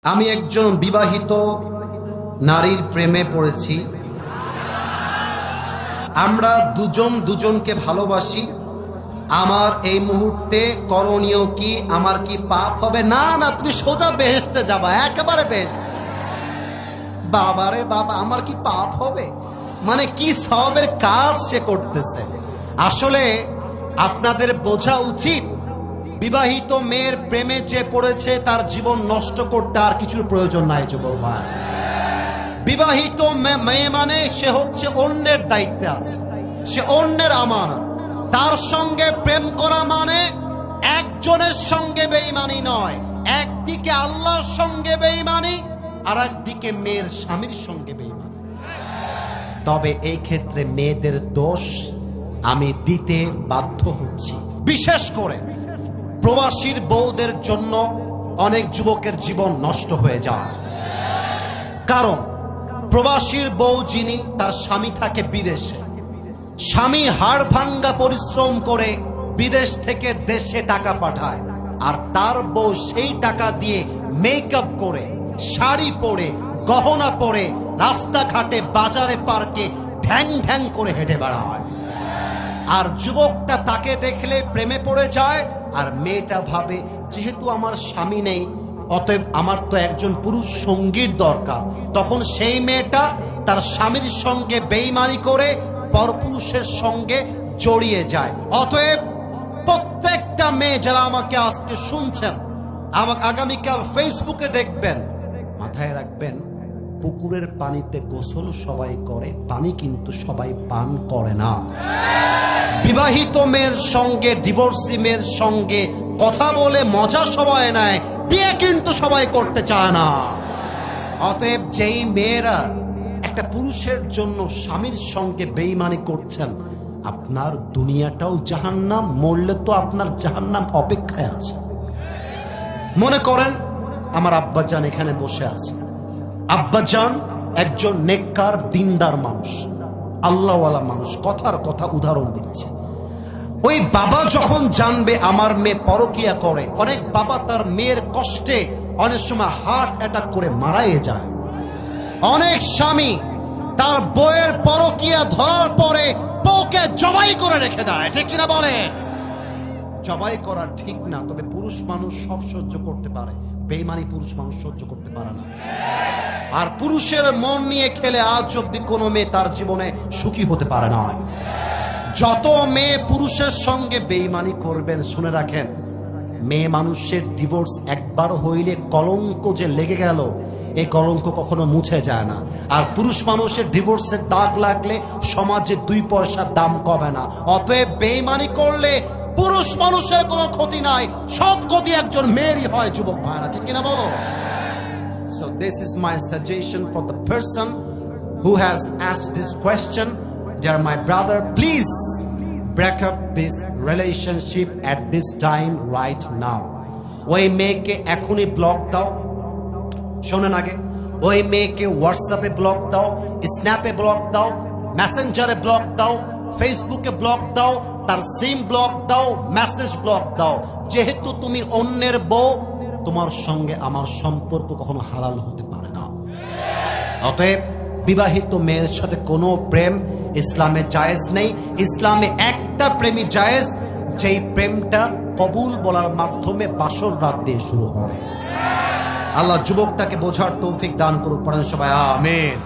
আমি একজন বিবাহিত নারীর প্রেমে পড়েছি। আমরা দুজন দুজনকে ভালোবাসি। আমার এই মুহূর্তে করণীয় কি? আমার কি পাপ হবে? না না, তুমি সোজা বেহেশতে যাবা, একেবারে বেহেশত। বাবারে বাবা, আমার কি পাপ হবে? মানে কি সওয়াবের কাজ সে করতেছে। আসলে আপনাদের বোঝা উচিত, বিবাহিত মেয়ের প্রেমে যে পড়েছে তার জীবন নষ্ট করতে আর কিছুর প্রয়োজন নাই। যুবক ভাই, বিবাহিত মেয়ে মানে সে হচ্ছে অন্যের দায়িত্বে আছে, সে অন্যের আমানত। তার সঙ্গে প্রেম করা মানে একজনের সঙ্গে বেঈমানি নয়, একদিকে আল্লাহর সঙ্গে বেঈমানি আর একদিকে মেয়ের স্বামীর সঙ্গে বেঈমানি। তবে এই ক্ষেত্রে মেয়েদের দোষ আমি দিতে বাধ্য হচ্ছি। বিশেষ করে প্রবাসীর বউদের জন্য অনেক যুবকের জীবন নষ্ট হয়ে যায়। কারণ প্রবাসীর বউ যিনি, তার স্বামী থাকে বিদেশে, স্বামী হাড় ভাঙ্গা পরিশ্রম করে বিদেশ থেকে দেশে টাকা পাঠায়, আর তার বউ সেই টাকা দিয়ে মেকআপ করে, শাড়ি পরে, গহনা পরে রাস্তাঘাটে, বাজারে, পার্কে ঢ্যাং ঢ্যাং করে হেঁটে বেড়ায়। আর যুবকটা তাকে দেখলে প্রেমে পড়ে যায়, আর মেয়েটা ভাবে যেহেতু আমার স্বামী নেই, অতএব আমার তো একজন পুরুষ সঙ্গীর দরকার। তখন সেই মেয়েটা তার স্বামীর সঙ্গে বেঈমানি করে পরপুরুষের সঙ্গে জড়িয়ে যায়। অতএব প্রত্যেকটা মেয়ে যারা আমাকে আজকে শুনছেন, আমাকে আগামীকাল ফেসবুকে দেখবেন, মাথায় রাখবেন, পুকুরের পানিতে গোসল সবাই করে, পানি কিন্তু সবাই পান করে না। বিবাহিত মেয়ের সঙ্গে, ডিভোর্সি মেয়ের সঙ্গে কথা বলে মজা সবাই নেয়, বিয়ে কিন্তু সবাই করতে চায় না। অতএব যেই মেয়েরা একটা পুরুষের জন্য স্বামীর সঙ্গে বেঈমানি করছেন, আপনার দুনিয়াটাও জাহান্নাম, মরলে তো আপনার জাহান্নাম অপেক্ষায় আছে। মনে করেন আমার আব্বাজান এখানে বসে আছে। আব্বাজান একজন নেককার দিনদার মানুষ, আল্লাহওয়ালা মানুষ, কথার কথা উদাহরণ দিচ্ছে। ওই বাবা যখন জানবে আমার মেয়ে পরকিয়া করে, অনেক বাবা তার মেয়ের কষ্টে অনেক সময় হার্ট অ্যাটাক করে মারাই যায়। অনেক স্বামী তার বউয়ের পরকিয়া ধরার পরে বউকে জবাই করে রেখে দেয়, ঠিক কিনা বলে? জবাই করা ঠিক না, তবে পুরুষ মানুষ সব সহ্য করতে পারে, বেঈমানি পুরুষ মানুষ সহ্য করতে পারে না। আর পুরুষের মন নিয়ে খেলে আজ অব্দি কোনো মেয়ে তার জীবনে সুখী হতে পারে না। যত মেয়ে পুরুষের সঙ্গে বেঈমানি করবেন, শুনে রাখেন, মেয়ে মানুষের ডিভোর্স একবার হইলে কলঙ্ক যে লেগে গেল, এই কলঙ্ক কখনো মুছে যায় না। আর পুরুষ মানুষের ডিভোর্সের দাগ লাগলে সমাজে 2 পয়সার দাম কমে না। অতএব বেঈমানি করলে পুরুষ মানুষের কোনো ক্ষতি নাই, সব ক্ষতি একজন মেয়েরই হয়। যুবক ভাইরা, ঠিক কিনা বলো? So this is my suggestion for the person who has asked this question. Dear my brother, please break up this relationship at this time right now. ওই মেয়েকে এখনই ব্লক দাও। শোনেন আগে, ওই মেয়েকে হোয়াটসঅ্যাপে ব্লক দাও, স্ন্যাপে ব্লক দাও, মেসেঞ্জারে ব্লক দাও, ফেসবুকে ব্লক দাও, তার সিম ব্লক দাও, মেসেজ ব্লক দাও। যেহেতু তুমি অন্যের বউ, তোমার সঙ্গে আমার সম্পর্ক কখনো হালাল হতে পারে না। অতএব বিবাহিত মেয়ের সাথে কোনো প্রেম ইসলামে জায়েজ নেই। ইসলামে একটা প্রেমই জায়েজ, যেই প্রেমটা কবুল বলার মাধ্যমে বাসর রাত দিয়ে শুরু হয়। আল্লাহ যুবকটাকে বোঝার তৌফিক দান করুক, পড়েন সবাই আমিন।